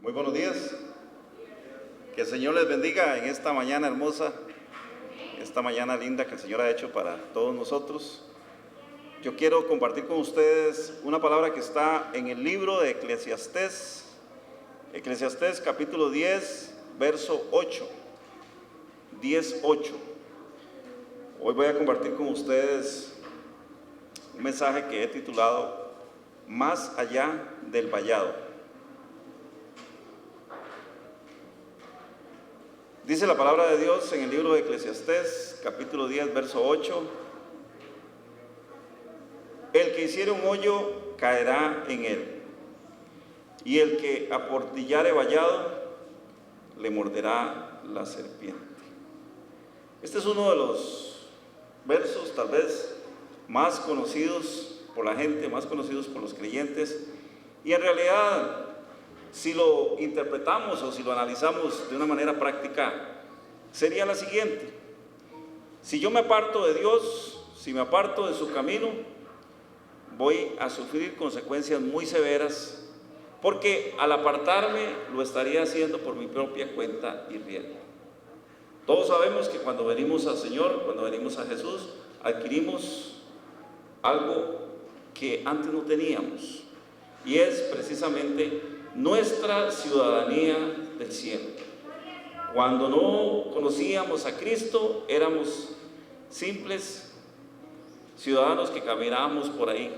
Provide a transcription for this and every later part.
Muy buenos días. Que el Señor les bendiga en esta mañana hermosa, esta mañana linda que el Señor ha hecho para todos nosotros. Yo quiero compartir con ustedes una palabra que está en el libro de Eclesiastés, Eclesiastés capítulo 10, verso 8, 10:8. Hoy voy a compartir con ustedes un mensaje que he titulado Más allá del vallado. Dice la palabra de Dios en el libro de Eclesiastés, capítulo 10, verso 8: El que hiciere un hoyo caerá en él, y el que aportillare vallado le morderá la serpiente. Este es uno de los versos tal vez más conocidos por la gente, más conocidos por los creyentes, y en realidad, si lo interpretamos o si lo analizamos de una manera práctica, sería la siguiente: si yo me aparto de Dios, si me aparto de su camino, voy a sufrir consecuencias muy severas, porque al apartarme lo estaría haciendo por mi propia cuenta y riesgo. Todos sabemos que cuando venimos al Señor, cuando venimos a Jesús, adquirimos algo que antes no teníamos, y es precisamente nuestra ciudadanía del cielo. Cuando no conocíamos a Cristo, éramos simples ciudadanos que caminábamos por ahí,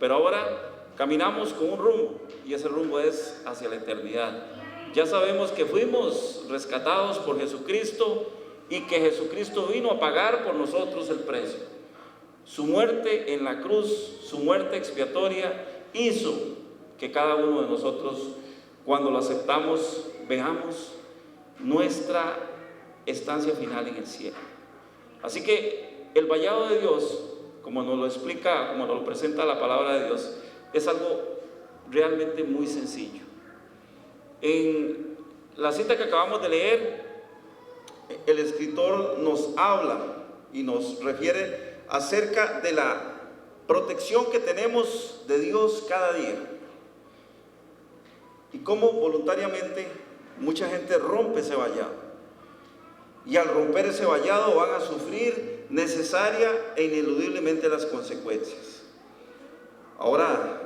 pero ahora caminamos con un rumbo, y ese rumbo es hacia la eternidad. Ya sabemos que fuimos rescatados por Jesucristo y que Jesucristo vino a pagar por nosotros el precio. Su muerte en la cruz, su muerte expiatoria, hizo que cada uno de nosotros, cuando lo aceptamos, veamos nuestra estancia final en el cielo. Así que el vallado de Dios, como nos lo explica, como nos lo presenta la palabra de Dios, es algo realmente muy sencillo. En la cita que acabamos de leer, el escritor nos habla y nos refiere acerca de la protección que tenemos de Dios cada día, y cómo voluntariamente mucha gente rompe ese vallado, y al romper ese vallado van a sufrir necesaria e ineludiblemente las consecuencias. Ahora,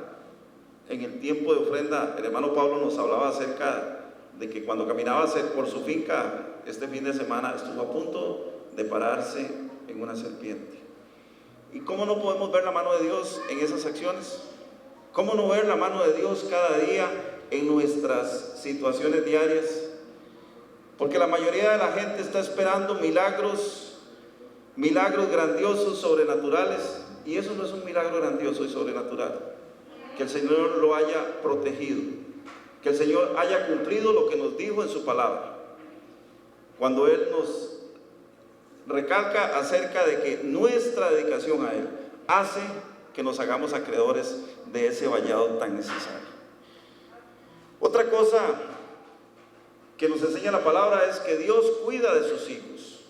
en el tiempo de ofrenda, el hermano Pablo nos hablaba acerca de que cuando caminaba por su finca este fin de semana estuvo a punto de pararse en una serpiente. ¿Y cómo no podemos ver la mano de Dios en esas acciones? ¿Cómo no ver la mano de Dios cada día en nuestras situaciones diarias? Porque la mayoría de la gente está esperando milagros grandiosos, sobrenaturales, y eso no es un milagro grandioso y sobrenatural. Que el Señor lo haya protegido, que el Señor haya cumplido lo que nos dijo en su palabra, cuando Él nos recalca acerca de que nuestra dedicación a Él hace que nos hagamos acreedores de ese vallado tan necesario. Otra cosa que nos enseña la palabra es que Dios cuida de sus hijos.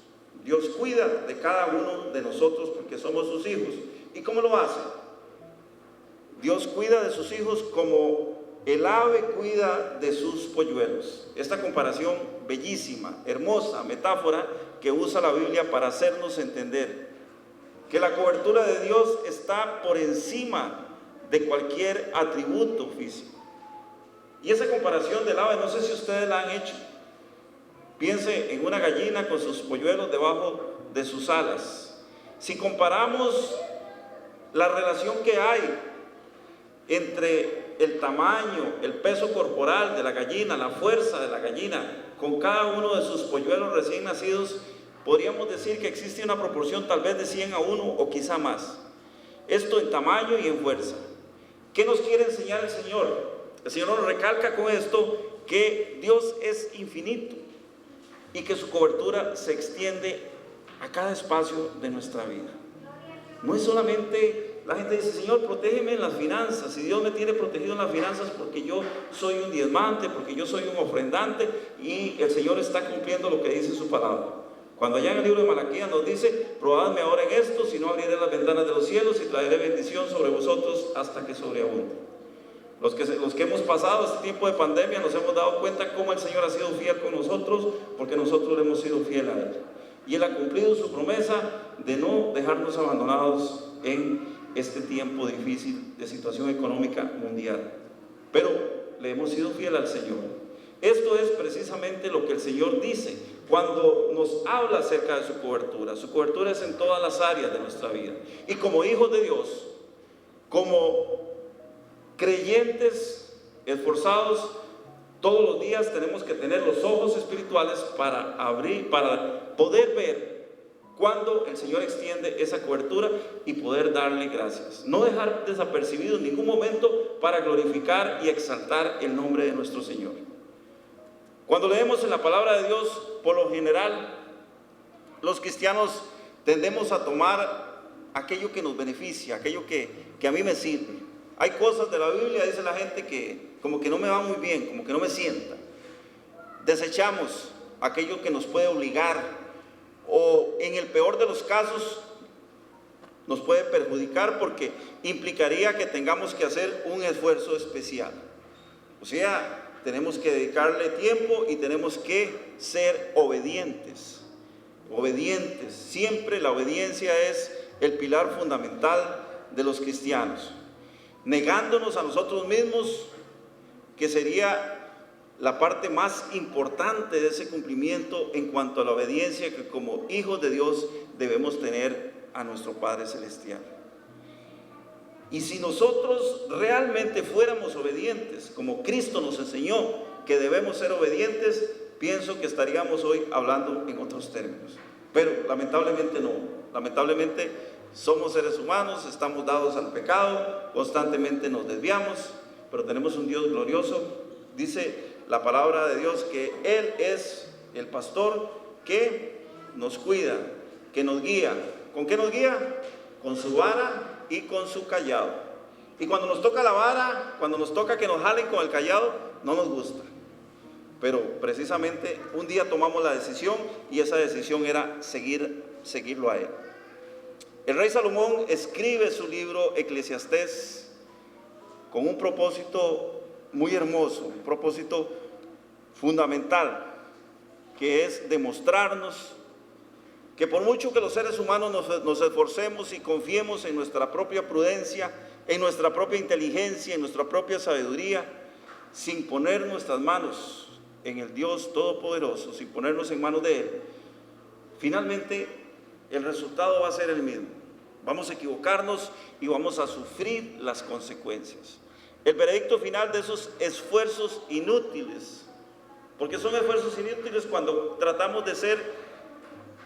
Dios cuida de cada uno de nosotros porque somos sus hijos. ¿Y cómo lo hace? Dios cuida de sus hijos como el ave cuida de sus polluelos. Esta comparación bellísima, hermosa, metáfora que usa la Biblia para hacernos entender que la cobertura de Dios está por encima de cualquier atributo físico. Y esa comparación del ave, no sé si ustedes la han hecho. Piense en una gallina con sus polluelos debajo de sus alas. Si comparamos la relación que hay entre el tamaño, el peso corporal de la gallina, la fuerza de la gallina, con cada uno de sus polluelos recién nacidos, podríamos decir que existe una proporción tal vez de 100-1 o quizá más. Esto en tamaño y en fuerza. ¿Qué nos quiere enseñar el Señor? El Señor nos recalca con esto que Dios es infinito y que su cobertura se extiende a cada espacio de nuestra vida. No es solamente, la gente dice: Señor, protégeme en las finanzas. Y Dios me tiene protegido en las finanzas porque yo soy un diezmante, porque yo soy un ofrendante, y el Señor está cumpliendo lo que dice su palabra. Cuando allá en el libro de Malaquías nos dice: probadme ahora en esto, si no abriré las ventanas de los cielos y traeré bendición sobre vosotros hasta que sobreabunde. Los que hemos pasado este tiempo de pandemia nos hemos dado cuenta cómo el Señor ha sido fiel con nosotros, porque nosotros hemos sido fieles a Él. Y Él ha cumplido su promesa de no dejarnos abandonados en este tiempo difícil de situación económica mundial. Pero le hemos sido fieles al Señor. Esto es precisamente lo que el Señor dice cuando nos habla acerca de su cobertura. Su cobertura es en todas las áreas de nuestra vida. Y como hijos de Dios, como creyentes esforzados, todos los días tenemos que tener los ojos espirituales para abrir, para poder ver cuando el Señor extiende esa cobertura y poder darle gracias. No dejar desapercibido en ningún momento para glorificar y exaltar el nombre de nuestro Señor. Cuando leemos en la palabra de Dios, por lo general, los cristianos tendemos a tomar aquello que nos beneficia, aquello que a mí me sirve. Hay cosas de la Biblia, dice la gente, que como que no me va muy bien, como que no me sienta. Desechamos aquello que nos puede obligar, o en el peor de los casos nos puede perjudicar, porque implicaría que tengamos que hacer un esfuerzo especial. O sea, tenemos que dedicarle tiempo y tenemos que ser obedientes. Obedientes. Siempre la obediencia es el pilar fundamental de los cristianos. Negándonos a nosotros mismos, que sería la parte más importante de ese cumplimiento en cuanto a la obediencia que como hijos de Dios debemos tener a nuestro Padre Celestial. Y si nosotros realmente fuéramos obedientes, como Cristo nos enseñó que debemos ser obedientes, pienso que estaríamos hoy hablando en otros términos. Pero lamentablemente no. Lamentablemente somos seres humanos, estamos dados al pecado, constantemente nos desviamos, pero tenemos un Dios glorioso. Dice la palabra de Dios que Él es el pastor que nos cuida, que nos guía. ¿Con qué nos guía? Con su vara y con su callado. Y cuando nos toca la vara, cuando nos toca que nos jalen con el callado, no nos gusta. Pero precisamente un día tomamos la decisión, y esa decisión era seguirlo a Él. El rey Salomón escribe su libro Eclesiastés con un propósito muy hermoso, un propósito fundamental, que es demostrarnos que por mucho que los seres humanos nos esforcemos y confiemos en nuestra propia prudencia, en nuestra propia inteligencia, en nuestra propia sabiduría, sin poner nuestras manos en el Dios Todopoderoso, sin ponernos en manos de Él, finalmente el resultado va a ser el mismo. Vamos a equivocarnos y vamos a sufrir las consecuencias. El veredicto final de esos esfuerzos inútiles, porque son esfuerzos inútiles cuando tratamos de ser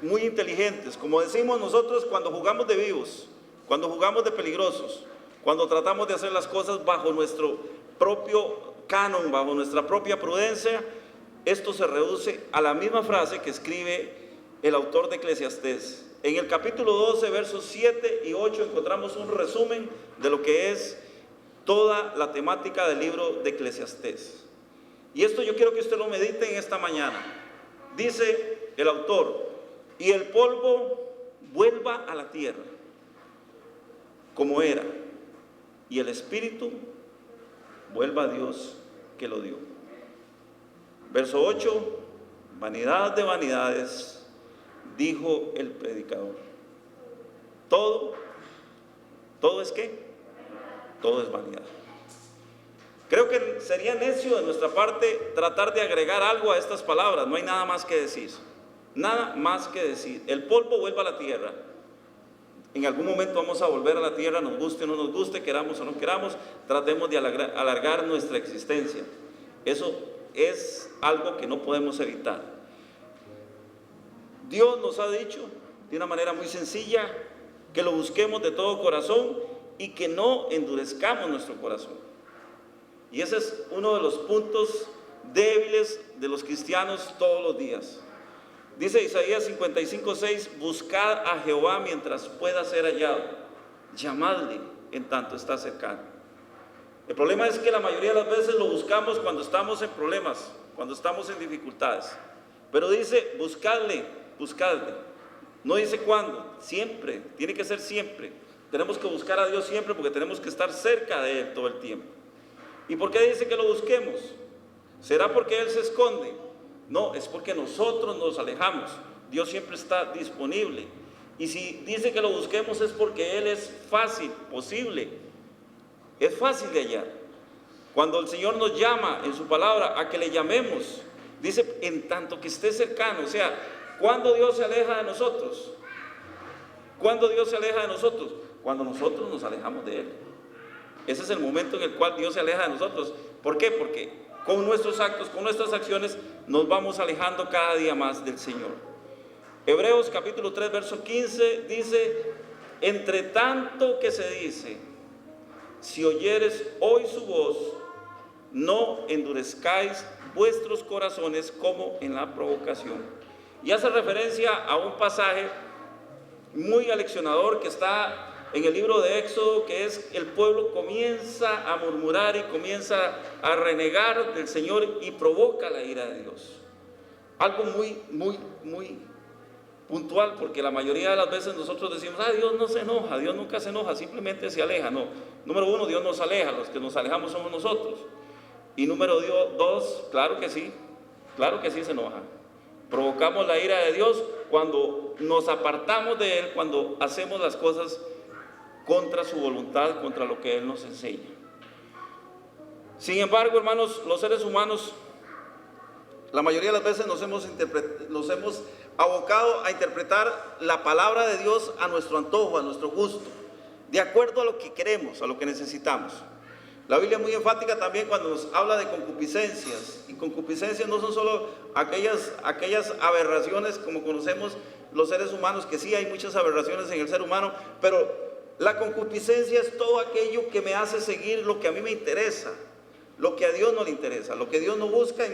muy inteligentes, como decimos nosotros cuando jugamos de vivos, cuando jugamos de peligrosos, cuando tratamos de hacer las cosas bajo nuestro propio canon, bajo nuestra propia prudencia. Esto se reduce a la misma frase que escribe el autor de Eclesiastés. En el capítulo 12, versos 7 y 8 encontramos un resumen de lo que es toda la temática del libro de Eclesiastés. Y esto yo quiero que usted lo medite en esta mañana. Dice el autor: y el polvo vuelva a la tierra como era, y el espíritu vuelva a Dios que lo dio. Verso 8: vanidad de vanidades, dijo el predicador. Todo es ¿qué? Todo es vanidad. Creo que sería necio de nuestra parte tratar de agregar algo a estas palabras. No hay nada más que decir. Nada más que decir. El polvo vuelve a la tierra. En algún momento vamos a volver a la tierra, nos guste o no nos guste, queramos o no queramos. Tratemos de alargar nuestra existencia. Eso es algo que no podemos evitar. Dios nos ha dicho de una manera muy sencilla que lo busquemos de todo corazón y que no endurezcamos nuestro corazón. Y ese es uno de los puntos débiles de los cristianos todos los días. Dice Isaías 55:6: buscad a Jehová mientras pueda ser hallado, llamadle en tanto está cercano. El problema es que la mayoría de las veces lo buscamos cuando estamos en problemas, cuando estamos en dificultades. Pero dice: buscadle. No dice cuándo, siempre, tiene que ser siempre. Tenemos que buscar a Dios siempre porque tenemos que estar cerca de Él todo el tiempo. ¿Y por qué dice que lo busquemos? ¿Será porque Él se esconde? No, es porque nosotros nos alejamos. Dios siempre está disponible. Y si dice que lo busquemos es porque Él es fácil, posible. Es fácil de hallar. Cuando el Señor nos llama en su palabra a que le llamemos, dice en tanto que esté cercano. O sea, ¿cuándo Dios se aleja de nosotros? ¿Cuándo Dios se aleja de nosotros? Cuando nosotros nos alejamos de Él. Ese es el momento en el cual Dios se aleja de nosotros. ¿Por qué? Porque con nuestros actos, con nuestras acciones, nos vamos alejando cada día más del Señor. Hebreos capítulo 3, verso 15 dice: entre tanto que se dice, si oyeres hoy su voz, no endurezcáis vuestros corazones como en la provocación. Y hace referencia a un pasaje muy aleccionador que está en el libro de Éxodo, que es: el pueblo comienza a murmurar y comienza a renegar del Señor y provoca la ira de Dios. Algo muy puntual, porque la mayoría de las veces nosotros decimos: Dios no se enoja, Dios nunca se enoja, simplemente se aleja. No, número uno, Dios nos aleja, los que nos alejamos somos nosotros. Y número dos, claro que sí se enoja. Provocamos la ira de Dios cuando nos apartamos de Él, cuando hacemos las cosas contra su voluntad, contra lo que Él nos enseña. Sin embargo, hermanos, los seres humanos, la mayoría de las veces nos hemos abocado a interpretar la palabra de Dios a nuestro antojo, a nuestro gusto, de acuerdo a lo que queremos, a lo que necesitamos. La Biblia es muy enfática también cuando nos habla de concupiscencias, y concupiscencias no son solo aquellas aberraciones como conocemos los seres humanos, que sí hay muchas aberraciones en el ser humano, pero la concupiscencia es todo aquello que me hace seguir lo que a mí me interesa, lo que a Dios no le interesa, lo que Dios no busca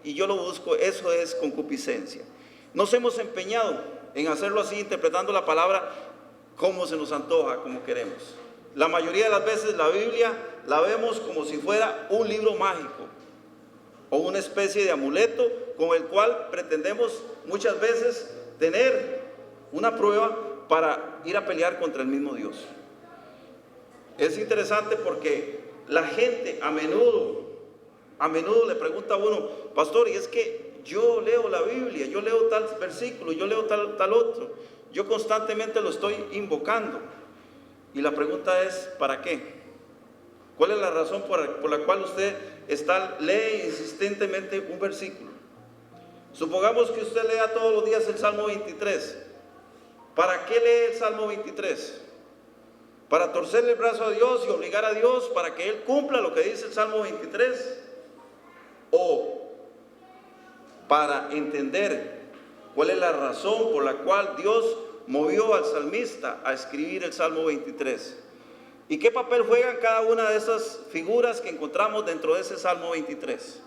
y yo lo busco. Eso es concupiscencia. Nos hemos empeñado en hacerlo así, interpretando la palabra como se nos antoja, como queremos. La mayoría de las veces la Biblia la vemos como si fuera un libro mágico o una especie de amuleto con el cual pretendemos muchas veces tener una prueba para ir a pelear contra el mismo Dios. Es interesante porque la gente a menudo le pregunta a uno: pastor, y es que yo leo la Biblia, yo leo tal versículo, yo leo tal otro, yo constantemente lo estoy invocando. Y la pregunta es: ¿para qué? ¿Cuál es la razón por la cual usted lee insistentemente un versículo? Supongamos que usted lea todos los días el Salmo 23. ¿Para qué lee el Salmo 23? ¿Para torcerle el brazo a Dios y obligar a Dios para que Él cumpla lo que dice el Salmo 23? ¿O para entender cuál es la razón por la cual Dios movió al salmista a escribir el Salmo 23? ¿Y qué papel juegan cada una de esas figuras que encontramos dentro de ese Salmo 23?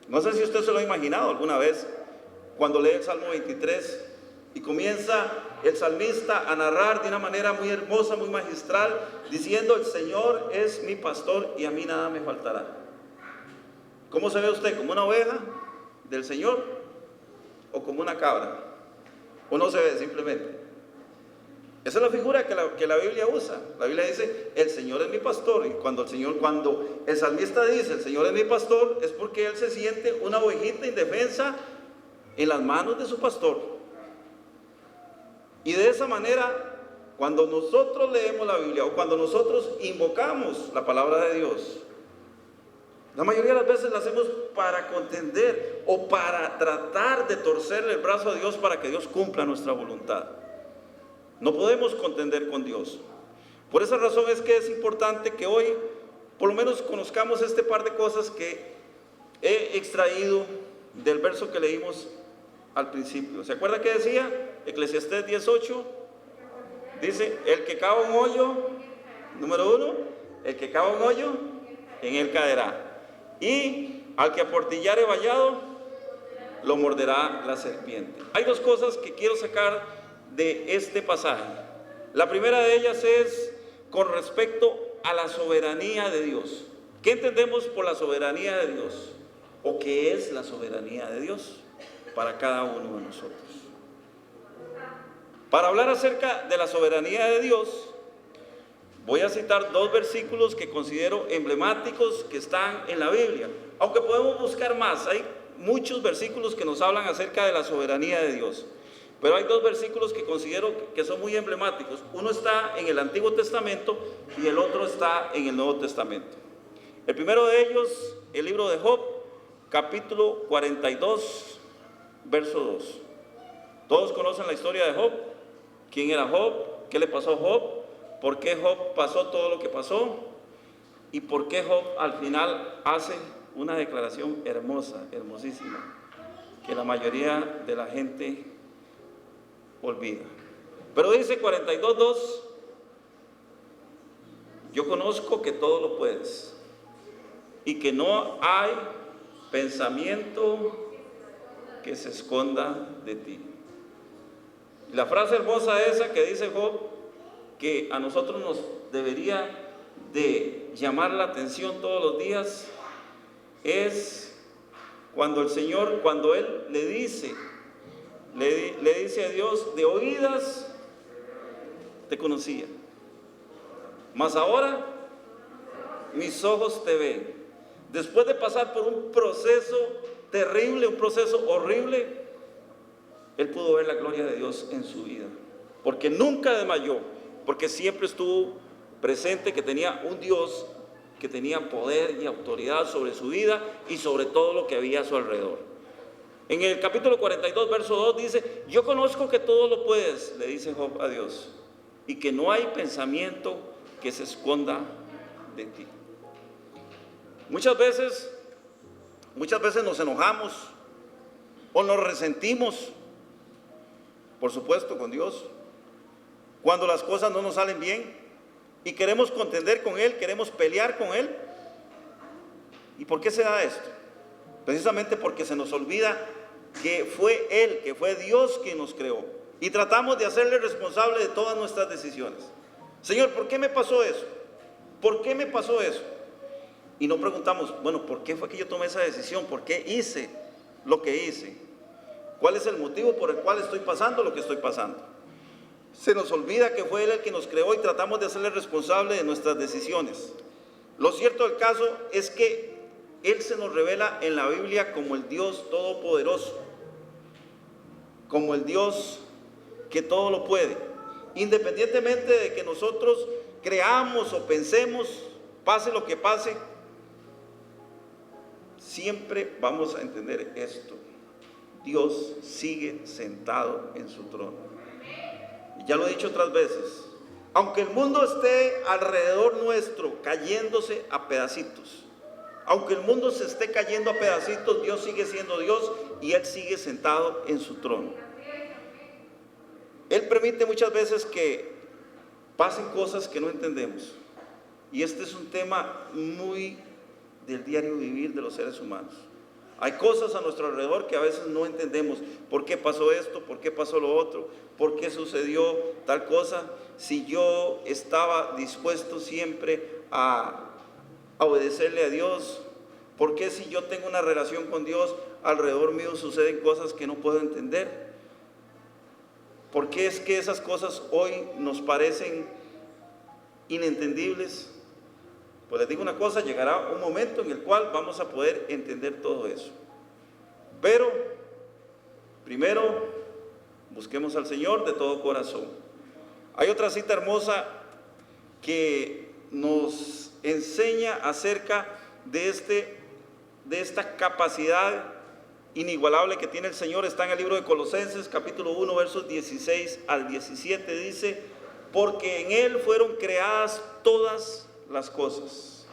No sé si usted se lo ha imaginado alguna vez cuando lee el Salmo 23 y comienza el salmista a narrar de una manera muy hermosa, muy magistral, diciendo: el Señor es mi pastor y a mí nada me faltará. ¿Cómo se ve usted? ¿Como una oveja del Señor o como una cabra? ¿O no se ve simplemente? Esa es la figura que la Biblia usa. La Biblia dice: el Señor es mi pastor. Y cuando el salmista dice: el Señor es mi pastor, es porque él se siente una ovejita indefensa en las manos de su pastor. Y de esa manera, cuando nosotros leemos la Biblia o cuando nosotros invocamos la palabra de Dios, la mayoría de las veces la hacemos para contender o para tratar de torcerle el brazo a Dios para que Dios cumpla nuestra voluntad. No podemos contender con Dios. Por esa razón es que es importante que hoy por lo menos conozcamos este par de cosas que he extraído del verso que leímos al principio. ¿Se acuerda que decía? Eclesiastés 10:8 dice: el que cava un hoyo, número uno, el que cava un hoyo, en él caerá. Y al que aportillare vallado, lo morderá la serpiente. Hay dos cosas que quiero sacar de este pasaje. La primera de ellas es con respecto a la soberanía de Dios. ¿Qué entendemos por la soberanía de Dios? ¿O qué es la soberanía de Dios para cada uno de nosotros? Para hablar acerca de la soberanía de Dios, Voy a citar dos versículos que considero emblemáticos que están en la Biblia, aunque podemos buscar más. Hay muchos versículos que nos hablan acerca de la soberanía de Dios, pero hay dos versículos que considero que son muy emblemáticos. Uno está en el Antiguo Testamento y el otro está en el Nuevo Testamento. El primero de ellos, el libro de Job, capítulo 42, verso 2. Todos conocen la historia de Job. ¿Quién era Job? ¿Qué le pasó a Job? ¿Por qué Job pasó todo lo que pasó? ¿Y por qué Job al final hace una declaración hermosa, hermosísima, que la mayoría de la gente olvida? Pero dice 42:2: yo conozco que todo lo puedes y que no hay pensamiento que se esconda de ti. Y la frase hermosa esa que dice Job, que a nosotros nos debería de llamar la atención todos los días, es cuando el Señor, cuando Él le dice a Dios: de oídas te conocía, mas ahora mis ojos te ven. Después de pasar por un proceso terrible, un proceso horrible, Él pudo ver la gloria de Dios en su vida, porque nunca desmayó, porque siempre estuvo presente que tenía un Dios que tenía poder y autoridad sobre su vida y sobre todo lo que había a su alrededor. En el capítulo 42, verso 2 dice: yo conozco que todo lo puedes, le dice Job a Dios, y que no hay pensamiento que se esconda de ti. Muchas veces nos enojamos o nos resentimos, por supuesto, con Dios, cuando las cosas no nos salen bien y queremos contender con Él, queremos pelear con Él. ¿Y por qué se da esto? Precisamente porque se nos olvida que fue Él, que fue Dios quien nos creó, y tratamos de hacerle responsable de todas nuestras decisiones. Señor, ¿por qué me pasó eso? ¿Por qué me pasó eso? Y no preguntamos, bueno, ¿por qué fue que yo tomé esa decisión? ¿Por qué hice lo que hice? ¿Cuál es el motivo por el cual estoy pasando lo que estoy pasando? Se nos olvida que fue Él el que nos creó y tratamos de hacerle responsable de nuestras decisiones. Lo cierto del caso es que Él se nos revela en la Biblia como el Dios todopoderoso, como el Dios que todo lo puede. Independientemente de que nosotros creamos o pensemos, pase lo que pase, siempre vamos a entender esto: Dios sigue sentado en su trono. Y ya lo he dicho otras veces, aunque el mundo esté alrededor nuestro cayéndose a pedacitos, aunque el mundo se esté cayendo a pedacitos, Dios sigue siendo Dios y Él sigue sentado en su trono. Él permite muchas veces que pasen cosas que no entendemos, y este es un tema muy del diario vivir de los seres humanos. Hay cosas a nuestro alrededor que a veces no entendemos. ¿Por qué pasó esto? ¿Por qué pasó lo otro? ¿Por qué sucedió tal cosa? Si yo estaba dispuesto siempre a obedecerle a Dios, ¿por qué si yo tengo una relación con Dios, alrededor mío suceden cosas que no puedo entender? ¿Por qué es que esas cosas hoy nos parecen inentendibles? Pues les digo una cosa, llegará un momento en el cual vamos a poder entender todo eso. Pero, primero, busquemos al Señor de todo corazón. Hay otra cita hermosa que nos enseña acerca de esta capacidad inigualable que tiene el Señor. Está en el libro de Colosenses, capítulo 1, versos 16 al 17. Dice: porque en Él fueron creadas todas las cosas,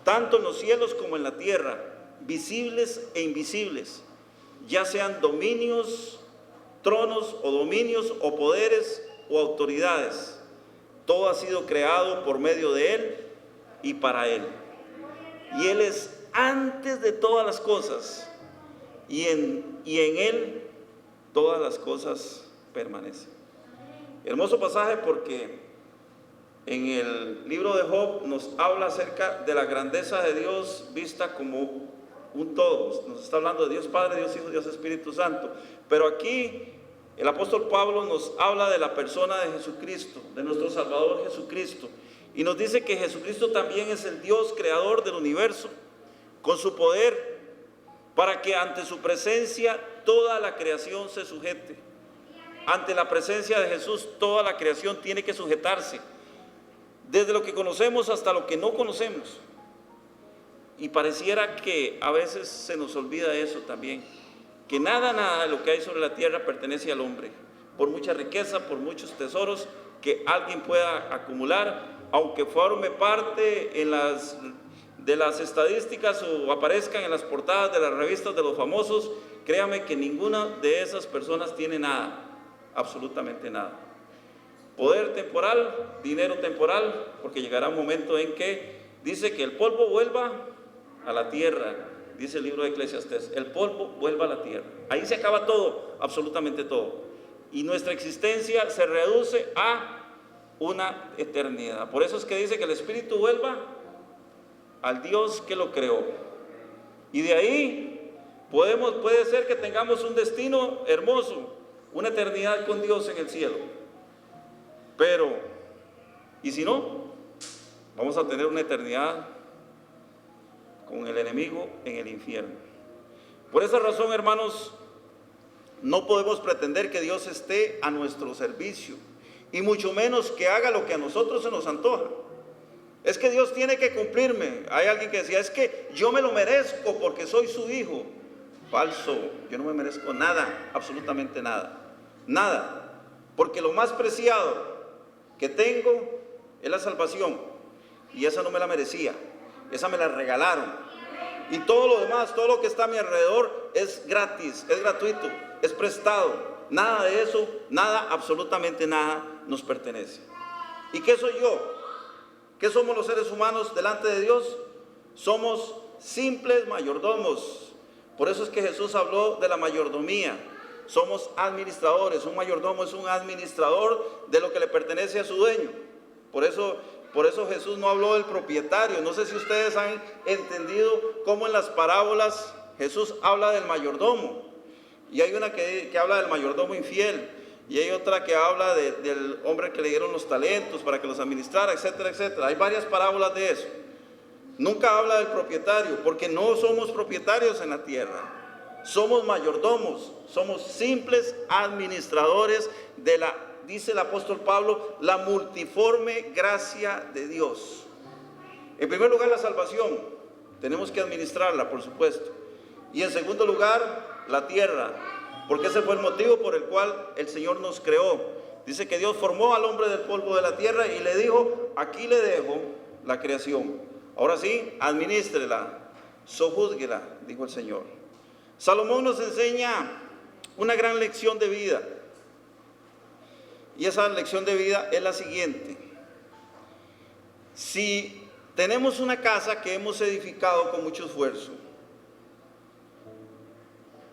tanto en los cielos como en la tierra, visibles e invisibles, ya sean dominios, tronos o dominios o poderes o autoridades. Todo ha sido creado por medio de Él y para Él. Y Él es antes de todas las cosas, y en Él todas las cosas permanecen. Hermoso pasaje, porque en el libro de Job nos habla acerca de la grandeza de Dios vista como un todo. Nos está hablando de Dios Padre, Dios Hijo, Dios Espíritu Santo. Pero aquí el apóstol Pablo nos habla de la persona de Jesucristo, de nuestro Salvador Jesucristo. Y nos dice que Jesucristo también es el Dios creador del universo, con su poder, para que ante su presencia toda la creación se sujete. Ante la presencia de Jesús toda la creación tiene que sujetarse, desde lo que conocemos hasta lo que no conocemos. Y pareciera que a veces se nos olvida eso también, que nada de lo que hay sobre la tierra pertenece al hombre, por mucha riqueza, por muchos tesoros que alguien pueda acumular, aunque forme parte de las estadísticas o aparezcan en las portadas de las revistas de los famosos, créame que ninguna de esas personas tiene nada, absolutamente nada. Poder temporal, dinero temporal, porque llegará un momento en que dice que el polvo vuelva a la tierra, dice el libro de Eclesiastés, el polvo vuelva a la tierra. Ahí se acaba todo, absolutamente todo. Y nuestra existencia se reduce a una eternidad. Por eso es que dice que el espíritu vuelva al Dios que lo creó. Y de ahí puede ser que tengamos un destino hermoso, una eternidad con Dios en el cielo. Pero, ¿y si no? Vamos a tener una eternidad con el enemigo en el infierno. Por esa razón, hermanos, no podemos pretender que Dios esté a nuestro servicio, y mucho menos que haga lo que a nosotros se nos antoja. Es que Dios tiene que cumplirme. Hay alguien que decía, es que yo me lo merezco porque soy su hijo. Falso, yo no me merezco nada, absolutamente nada. Nada, porque lo más preciado que tengo es la salvación, y esa no me la merecía, esa me la regalaron. Y todo lo demás, todo lo que está a mi alrededor es gratis, es gratuito, es prestado. Nada de eso, nada, absolutamente nada nos pertenece. ¿Y qué soy yo? ¿Qué somos los seres humanos delante de Dios? Somos simples mayordomos. Por eso es que Jesús habló de la mayordomía. Somos administradores. Un mayordomo es un administrador de lo que le pertenece a su dueño. Por eso Jesús no habló del propietario. No sé si ustedes han entendido cómo en las parábolas Jesús habla del mayordomo. Y hay una que habla del mayordomo infiel, y hay otra que habla del hombre que le dieron los talentos para que los administrara, etcétera, etcétera. Hay varias parábolas de eso. Nunca habla del propietario, porque no somos propietarios en la tierra. Somos mayordomos, somos simples administradores de dice el apóstol Pablo, la multiforme gracia de Dios. En primer lugar, la salvación. Tenemos que administrarla, por supuesto. Y en segundo lugar, la tierra, porque ese fue el motivo por el cual el Señor nos creó. Dice que Dios formó al hombre del polvo de la tierra y le dijo, aquí le dejo la creación. Ahora sí, administrela, sojúzguela, dijo el Señor. Salomón nos enseña una gran lección de vida. Y esa lección de vida es la siguiente. Si tenemos una casa que hemos edificado con mucho esfuerzo,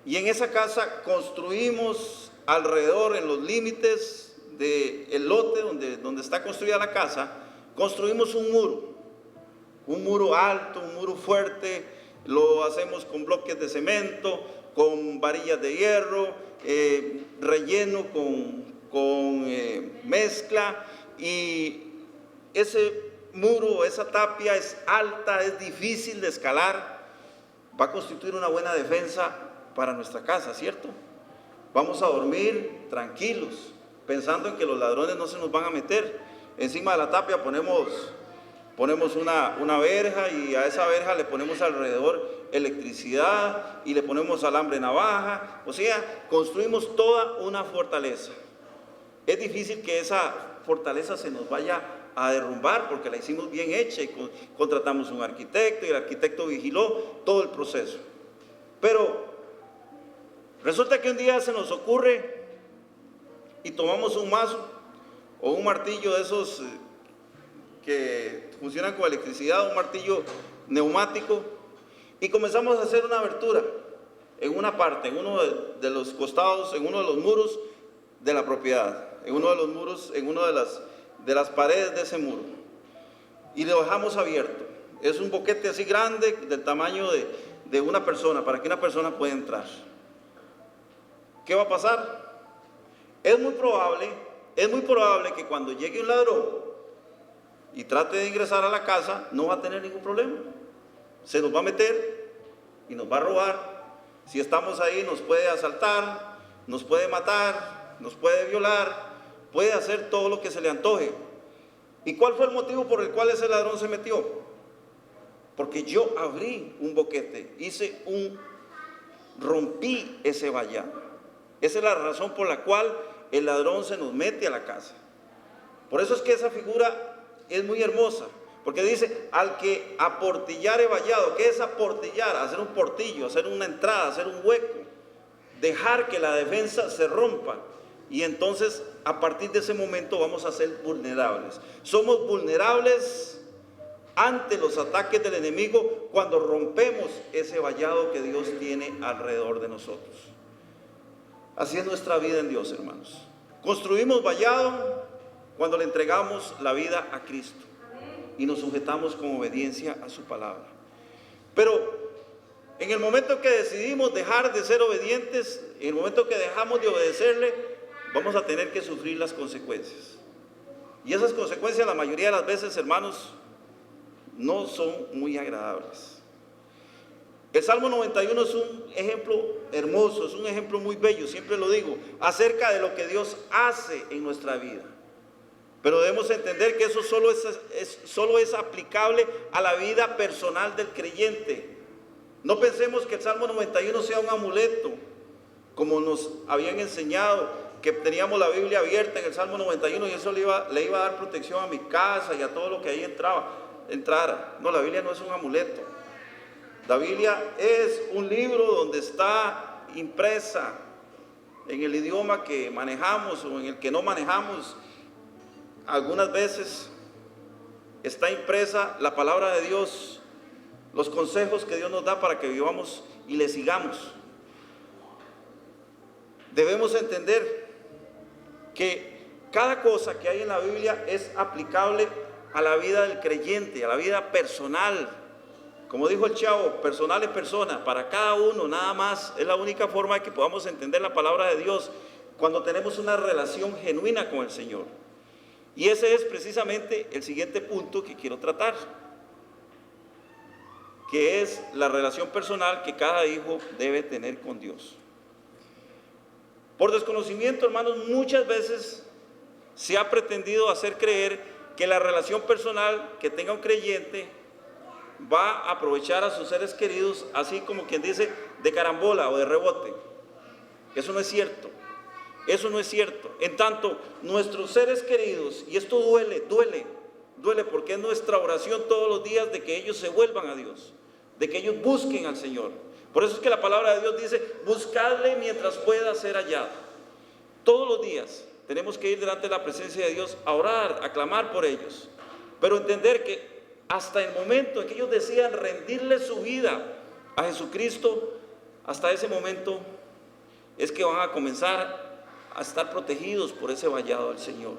y en esa casa construimos alrededor, en los límites del lote donde está construida la casa, construimos un muro alto, un muro fuerte, lo hacemos con bloques de cemento, con varillas de hierro, relleno con mezcla, y ese muro, esa tapia es alta, es difícil de escalar, va a constituir una buena defensa para nuestra casa, ¿cierto? Vamos a dormir tranquilos, pensando en que los ladrones no se nos van a meter. Encima de la tapia ponemos una verja, y a esa verja le ponemos alrededor electricidad, y le ponemos alambre navaja. O sea, construimos toda una fortaleza. Es difícil que esa fortaleza se nos vaya a derrumbar, porque la hicimos bien hecha, y contratamos un arquitecto, y el arquitecto vigiló todo el proceso. Pero resulta que un día se nos ocurre y tomamos un mazo o un martillo de esos que funcionan con electricidad, un martillo neumático, y comenzamos a hacer una abertura en una parte, en uno de los costados, en uno de los muros de la propiedad, en uno de los muros, en una de las paredes de ese muro, y lo dejamos abierto. Es un boquete así grande, del tamaño de una persona, para que una persona pueda entrar. ¿Qué va a pasar? Es muy probable que cuando llegue un ladrón y trate de ingresar a la casa, no va a tener ningún problema. Se nos va a meter y nos va a robar. Si estamos ahí, nos puede asaltar, nos puede matar, nos puede violar, puede hacer todo lo que se le antoje. ¿Y cuál fue el motivo por el cual ese ladrón se metió? Porque yo abrí un boquete, rompí ese vallado. Esa es la razón por la cual el ladrón se nos mete a la casa. Por eso es que esa figura es muy hermosa, porque dice, al que aportillare vallado. ¿Qué es aportillar? Hacer un portillo, hacer una entrada, hacer un hueco, dejar que la defensa se rompa. Y entonces, a partir de ese momento vamos a ser vulnerables. Somos vulnerables ante los ataques del enemigo cuando rompemos ese vallado que Dios tiene alrededor de nosotros. Así es nuestra vida en Dios, hermanos. Construimos vallado cuando le entregamos la vida a Cristo y nos sujetamos con obediencia a su palabra. Pero en el momento que decidimos dejar de ser obedientes, en el momento que dejamos de obedecerle, vamos a tener que sufrir las consecuencias. Y esas consecuencias, la mayoría de las veces, hermanos, no son muy agradables. El Salmo 91 es un ejemplo hermoso, es un ejemplo muy bello, siempre lo digo, acerca de lo que Dios hace en nuestra vida. Pero debemos entender que eso solo es aplicable a la vida personal del creyente. No pensemos que el Salmo 91 sea un amuleto, como nos habían enseñado, que teníamos la Biblia abierta en el Salmo 91 y eso le iba a dar protección a mi casa y a todo lo que ahí entrara. No, la Biblia no es un amuleto. La Biblia es un libro donde está impresa en el idioma que manejamos o en el que no manejamos. Algunas veces está impresa la palabra de Dios, los consejos que Dios nos da para que vivamos y le sigamos. Debemos entender que cada cosa que hay en la Biblia es aplicable a la vida del creyente, a la vida personal. Como dijo el chavo, personal es persona, para cada uno nada más. Es la única forma de que podamos entender la palabra de Dios cuando tenemos una relación genuina con el Señor. Y ese es precisamente el siguiente punto que quiero tratar, que es la relación personal que cada hijo debe tener con Dios. Por desconocimiento, hermanos, muchas veces se ha pretendido hacer creer que la relación personal que tenga un creyente va a aprovechar a sus seres queridos, así como quien dice, de carambola o de rebote. Eso no es cierto. Eso no es cierto. En tanto, nuestros seres queridos, y esto duele porque es nuestra oración todos los días de que ellos se vuelvan a Dios, de que ellos busquen al Señor. Por eso es que la palabra de Dios dice, buscadle mientras pueda ser hallado. Todos los días tenemos que ir delante de la presencia de Dios a orar, a clamar por ellos, pero entender que hasta el momento en que ellos decidan rendirle su vida a Jesucristo, hasta ese momento es que van a comenzar a estar protegidos por ese vallado del Señor.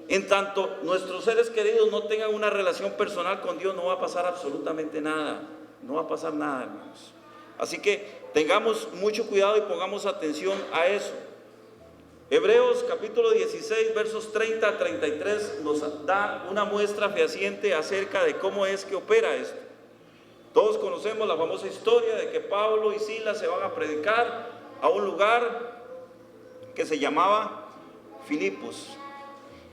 En tanto nuestros seres queridos no tengan una relación personal con Dios, no va a pasar absolutamente nada. No va a pasar nada, hermanos. Así que tengamos mucho cuidado y pongamos atención a eso. Hebreos capítulo 16, versos 30 a 33 nos da una muestra fehaciente acerca de cómo es que opera esto. Todos conocemos la famosa historia de que Pablo y Silas se van a predicar a un lugar que se llamaba Filipos.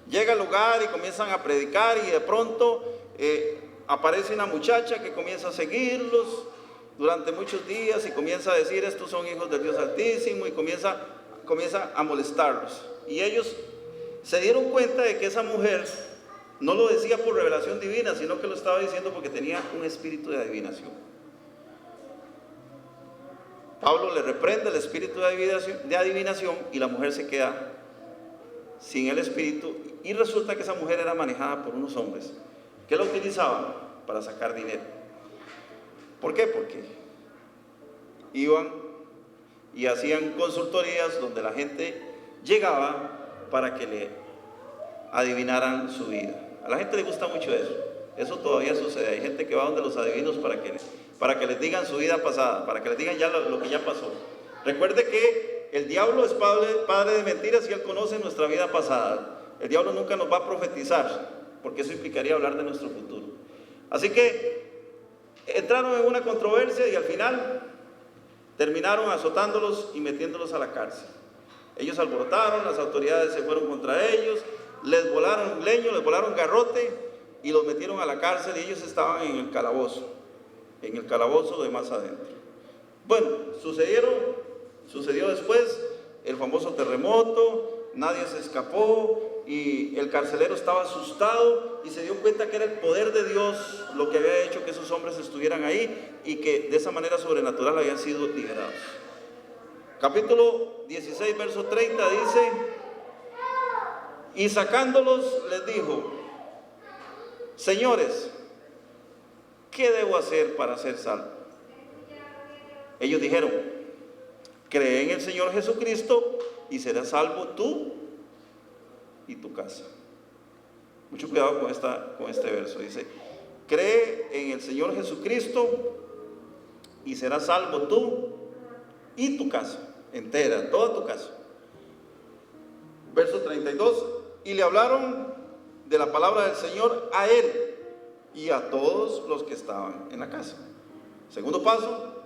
Llega al lugar y comienzan a predicar y de pronto aparece una muchacha que comienza a seguirlos durante muchos días y comienza a decir, estos son hijos del Dios Altísimo, y comienza a molestarlos. Y ellos se dieron cuenta de que esa mujer no lo decía por revelación divina, sino que lo estaba diciendo porque tenía un espíritu de adivinación. Pablo le reprende el espíritu de adivinación y la mujer se queda sin el espíritu, y resulta que esa mujer era manejada por unos hombres que la utilizaban para sacar dinero. ¿Por qué? Porque iban y hacían consultorías donde la gente llegaba para que le adivinaran su vida. A la gente le gusta mucho eso. Eso todavía sucede. Hay gente que va donde los adivinos para que les digan su vida pasada, para que les digan ya lo que ya pasó. Recuerde que el diablo es padre de mentiras y él conoce nuestra vida pasada. El diablo nunca nos va a profetizar. porque eso implicaría hablar de nuestro futuro. Así que entraron en una controversia y al final terminaron azotándolos y metiéndolos a la cárcel. Ellos alborotaron, las autoridades se fueron contra ellos, les volaron leño, les volaron garrote y los metieron a la cárcel, y ellos estaban en el calabozo de más adentro. Bueno, sucedió después el famoso terremoto, nadie se escapó y el carcelero estaba asustado y se dio cuenta que era el poder de Dios lo que había hecho que esos hombres estuvieran ahí y que de esa manera sobrenatural habían sido liberados. Capítulo 16, verso 30 dice: y sacándolos les dijo: señores, ¿qué debo hacer para ser salvo? Ellos dijeron: cree en el Señor Jesucristo y serás salvo tú y tu casa. Mucho cuidado con este verso. Dice: cree en el Señor Jesucristo y serás salvo tú y tu casa entera, toda tu casa. Verso 32: y le hablaron de la palabra del Señor a él y a todos los que estaban en la casa. Segundo paso: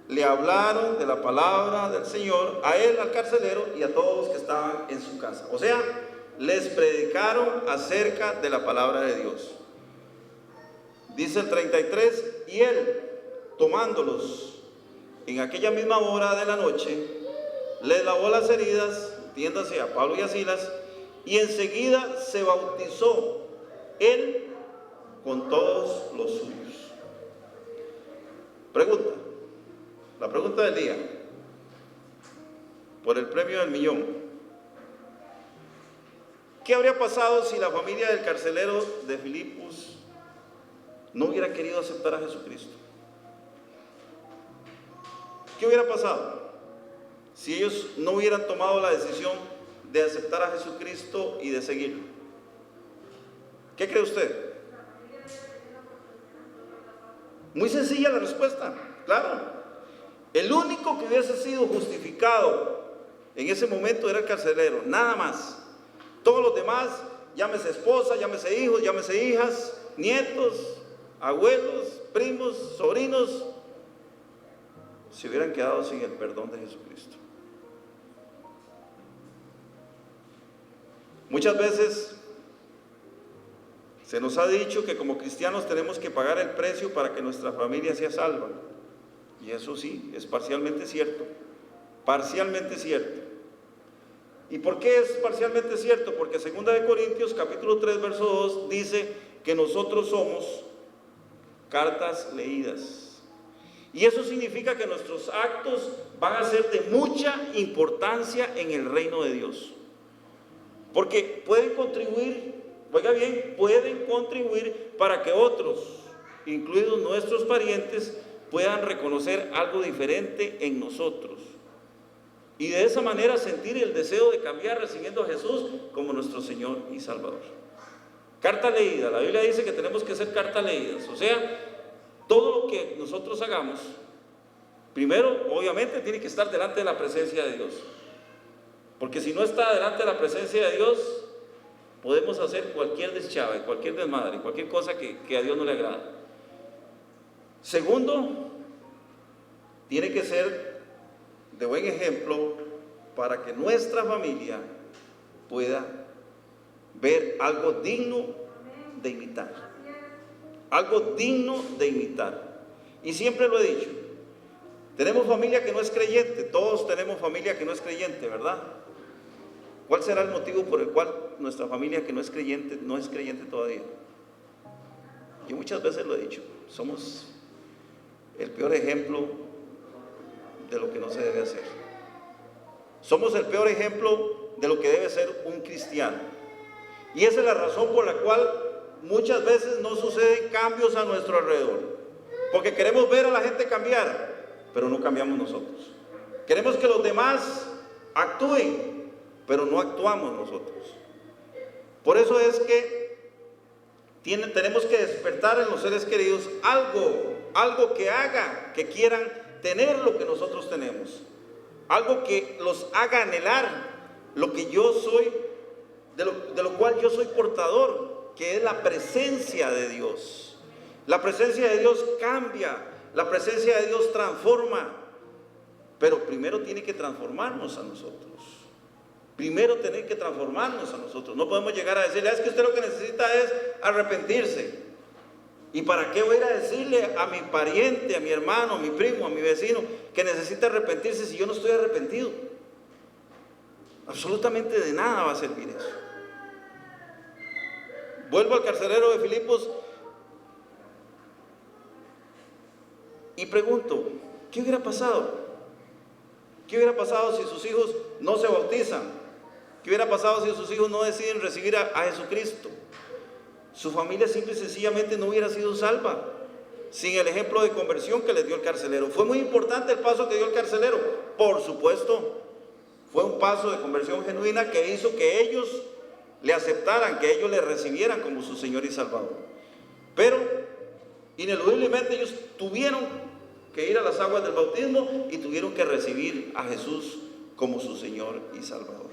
le hablaron de la palabra del Señor a él, al carcelero, y a todos los que estaban en su casa. O sea, les predicaron acerca de la palabra de Dios. Dice el 33: y él, tomándolos en aquella misma hora de la noche, les lavó las heridas, entiéndase, a Pablo y a Silas, y enseguida se bautizó él con todos los suyos. La pregunta del día, por el premio del millón: ¿qué habría pasado si la familia del carcelero de Filipos no hubiera querido aceptar a Jesucristo? ¿Qué hubiera pasado si ellos no hubieran tomado la decisión de aceptar a Jesucristo y de seguirlo? ¿Qué cree usted? Muy sencilla la respuesta, claro. El único que hubiese sido justificado en ese momento era el carcelero, nada más. Todos los demás, llámese esposa, llámese hijos, llámese hijas, nietos, abuelos, primos, sobrinos, se hubieran quedado sin el perdón de Jesucristo. Muchas veces se nos ha dicho que como cristianos tenemos que pagar el precio para que nuestra familia sea salva. Y eso sí, es parcialmente cierto. Parcialmente cierto. ¿Y por qué es parcialmente cierto? Porque 2 Corintios capítulo 3 verso 2 dice que nosotros somos cartas leídas. Y eso significa que nuestros actos van a ser de mucha importancia en el reino de Dios. Porque pueden contribuir, oiga bien, pueden contribuir para que otros, incluidos nuestros parientes, puedan reconocer algo diferente en nosotros. Y de esa manera sentir el deseo de cambiar recibiendo a Jesús como nuestro Señor y Salvador. Carta leída, la Biblia dice que tenemos que ser cartas leídas. O sea, todo lo que nosotros hagamos, primero, obviamente, tiene que estar delante de la presencia de Dios. Porque si no está delante de la presencia de Dios, podemos hacer cualquier deschave, cualquier desmadre, cualquier cosa que a Dios no le agrada. Segundo, tiene que ser de buen ejemplo para que nuestra familia pueda ver algo digno de imitar. Algo digno de imitar. Y siempre lo he dicho, tenemos familia que no es creyente, todos tenemos familia que no es creyente, ¿verdad? ¿Cuál será el motivo por el cual nuestra familia que no es creyente todavía? Yo muchas veces lo he dicho, somos el peor ejemplo de lo que no se debe hacer. Somos el peor ejemplo de lo que debe ser un cristiano. Y esa es la razón por la cual muchas veces no suceden cambios a nuestro alrededor. Porque queremos ver a la gente cambiar, pero no cambiamos nosotros. Queremos que los demás actúen, pero no actuamos nosotros. Por eso es que tenemos que despertar en los seres queridos algo que haga que quieran tener lo que nosotros tenemos. Algo que los haga anhelar lo que yo soy, de lo cual yo soy portador. que es la presencia de Dios. La presencia de Dios cambia, la presencia de Dios transforma, pero primero tiene que transformarnos a nosotros. Primero tiene que transformarnos a nosotros. No podemos llegar a decirle, es que usted lo que necesita es arrepentirse. ¿Y para qué voy a ir a decirle a mi pariente, a mi hermano, a mi primo, a mi vecino que necesita arrepentirse si yo no estoy arrepentido? Absolutamente de nada va a servir eso. Vuelvo al carcelero de Filipos y pregunto, ¿qué hubiera pasado? ¿Qué hubiera pasado si sus hijos no se bautizan? ¿Qué hubiera pasado si sus hijos no deciden recibir a Jesucristo? Su familia simple y sencillamente no hubiera sido salva sin el ejemplo de conversión que les dio el carcelero. Fue muy importante el paso que dio el carcelero, por supuesto. Fue un paso de conversión genuina que hizo que ellos le aceptaran, que ellos le recibieran como su Señor y Salvador. Pero ineludiblemente ellos tuvieron que ir a las aguas del bautismo y tuvieron que recibir a Jesús como su Señor y Salvador.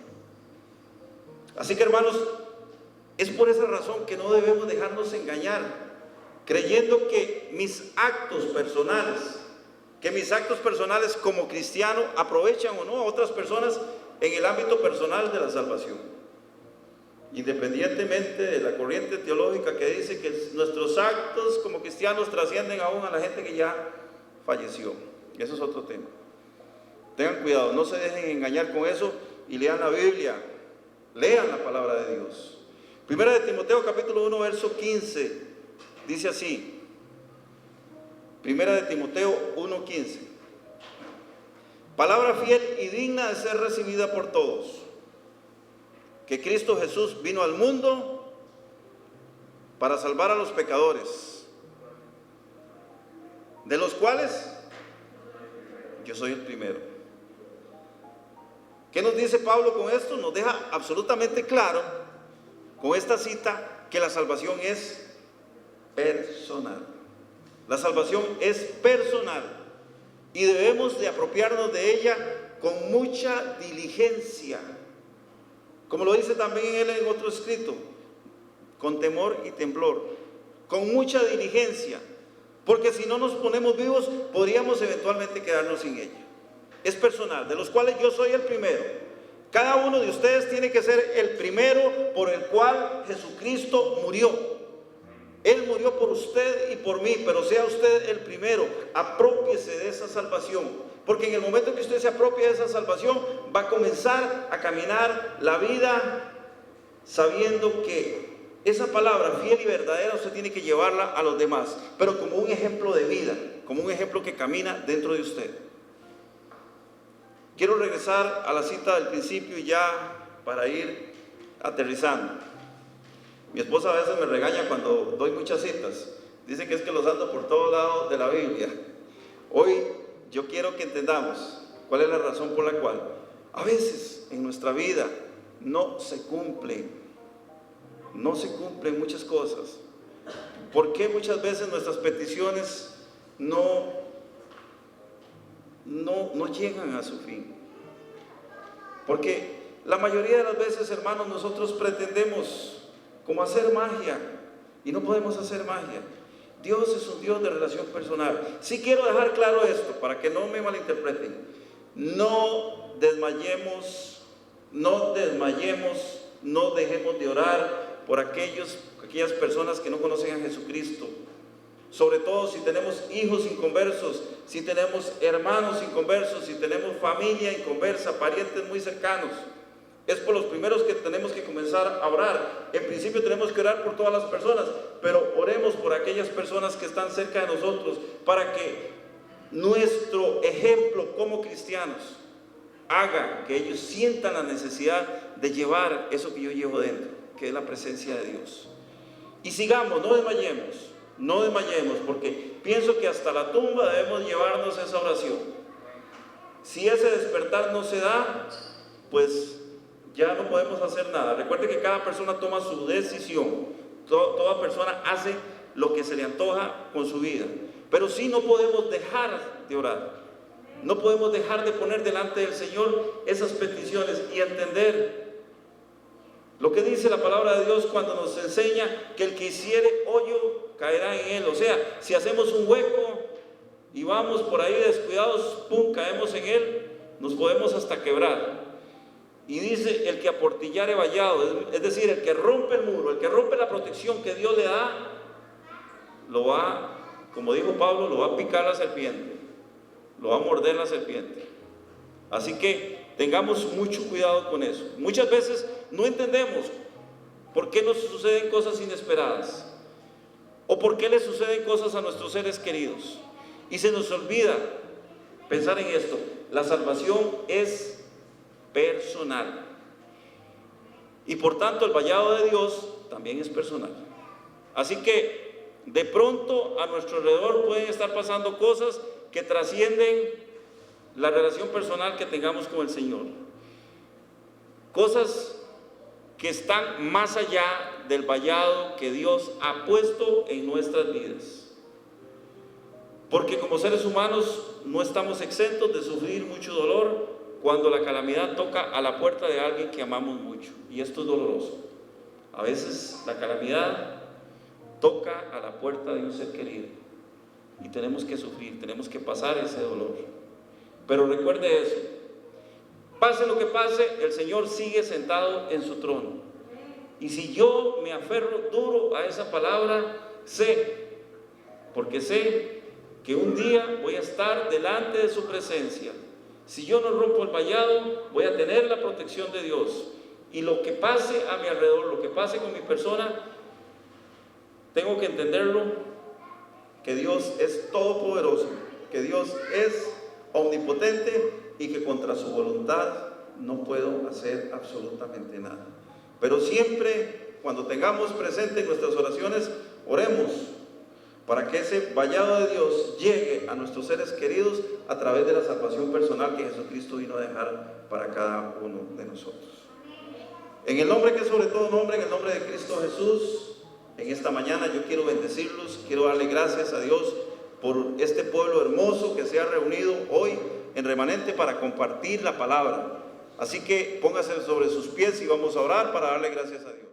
Así que, hermanos, es por esa razón que no debemos dejarnos engañar, creyendo que mis actos personales como cristiano aprovechan o no a otras personas en el ámbito personal de la salvación. Independientemente de la corriente teológica que dice que nuestros actos como cristianos trascienden aún a la gente que ya falleció. Eso es otro tema. Tengan cuidado, no se dejen engañar con eso y lean la Biblia, lean la palabra de Dios. Primera de Timoteo capítulo 1 verso 15 dice así. Primera de Timoteo 1:15. Palabra fiel y digna de ser recibida por todos, que Cristo Jesús vino al mundo para salvar a los pecadores, de los cuales yo soy el primero. ¿Qué nos dice Pablo con esto? Nos deja absolutamente claro con esta cita que la salvación es personal. La salvación es personal y debemos de apropiarnos de ella con mucha diligencia. Como lo dice también él en otro escrito, con temor y temblor, con mucha diligencia, porque si no nos ponemos vivos, podríamos eventualmente quedarnos sin ella. Es personal, de los cuales yo soy el primero. Cada uno de ustedes tiene que ser el primero por el cual Jesucristo murió. Él murió por usted y por mí, pero sea usted el primero. Aprópiese de esa salvación, porque en el momento que usted se apropie de esa salvación, va a comenzar a caminar la vida sabiendo que esa palabra fiel y verdadera usted tiene que llevarla a los demás, pero como un ejemplo de vida, como un ejemplo que camina dentro de usted. Quiero regresar a la cita del principio ya para ir aterrizando. Mi esposa a veces me regaña cuando doy muchas citas. Dice que es que los ando por todos lados de la Biblia. Hoy yo quiero que entendamos cuál es la razón por la cual a veces en nuestra vida no se cumplen muchas cosas. ¿Por qué muchas veces nuestras peticiones no llegan a su fin? Porque la mayoría de las veces, hermanos, nosotros pretendemos como hacer magia y no podemos hacer magia. Dios es un Dios de relación personal. Sí quiero dejar claro esto para que no me malinterpreten. No desmayemos, no dejemos de orar por aquellas personas que no conocen a Jesucristo. Sobre todo si tenemos hijos inconversos, si tenemos hermanos inconversos, si tenemos familia inconversa, parientes muy cercanos. Es por los primeros que tenemos que comenzar a orar. En principio tenemos que orar por todas las personas, pero oremos por aquellas personas que están cerca de nosotros, para que nuestro ejemplo como cristianos haga que ellos sientan la necesidad de llevar eso que yo llevo dentro, que es la presencia de Dios. Y sigamos, no desmayemos, porque pienso que hasta la tumba debemos llevarnos esa oración. Si ese despertar no se da, pues ya no podemos hacer nada. Recuerde que cada persona toma su decisión. Toda persona hace lo que se le antoja con su vida. Pero sí no podemos dejar de orar. No podemos dejar de poner delante del Señor esas peticiones y entender Lo que dice la palabra de Dios cuando nos enseña que el que hiciere hoyo caerá en él. O sea, si hacemos un hueco y vamos por ahí descuidados, pum, caemos en él, nos podemos hasta quebrar. Y dice, el que aportillare vallado, es decir, el que rompe el muro, el que rompe la protección que Dios le da, lo va, como dijo Pablo, lo va a picar la serpiente, lo va a morder la serpiente. Así que tengamos mucho cuidado con eso. Muchas veces no entendemos por qué nos suceden cosas inesperadas o por qué le suceden cosas a nuestros seres queridos. Y se nos olvida pensar en esto: la salvación es personal. Y por tanto el vallado de Dios también es personal. Así que de pronto a nuestro alrededor pueden estar pasando cosas que trascienden la relación personal que tengamos con el Señor. Cosas que están más allá del vallado que Dios ha puesto en nuestras vidas. Porque como seres humanos no estamos exentos de sufrir mucho dolor cuando la calamidad toca a la puerta de alguien que amamos mucho. Y esto es doloroso. A veces la calamidad toca a la puerta de un ser querido y tenemos que sufrir, tenemos que pasar ese dolor. Pero recuerde eso: pase lo que pase, el Señor sigue sentado en su trono. Y si yo me aferro duro a esa palabra, porque sé que un día voy a estar delante de su presencia. Si yo no rompo el vallado, voy a tener la protección de Dios. Y lo que pase a mi alrededor, lo que pase con mi persona, tengo que entenderlo, que Dios es todopoderoso, que Dios es omnipotente y que contra su voluntad no puedo hacer absolutamente nada. Pero siempre, cuando tengamos presente en nuestras oraciones, oremos para que ese vallado de Dios llegue a nuestros seres queridos a través de la salvación personal que Jesucristo vino a dejar para cada uno de nosotros. En el nombre que es sobre todo nombre, en el nombre de Cristo Jesús, en esta mañana yo quiero bendecirlos, quiero darle gracias a Dios por este pueblo hermoso que se ha reunido hoy en Remanente para compartir la palabra. Así que póngase sobre sus pies y vamos a orar para darle gracias a Dios.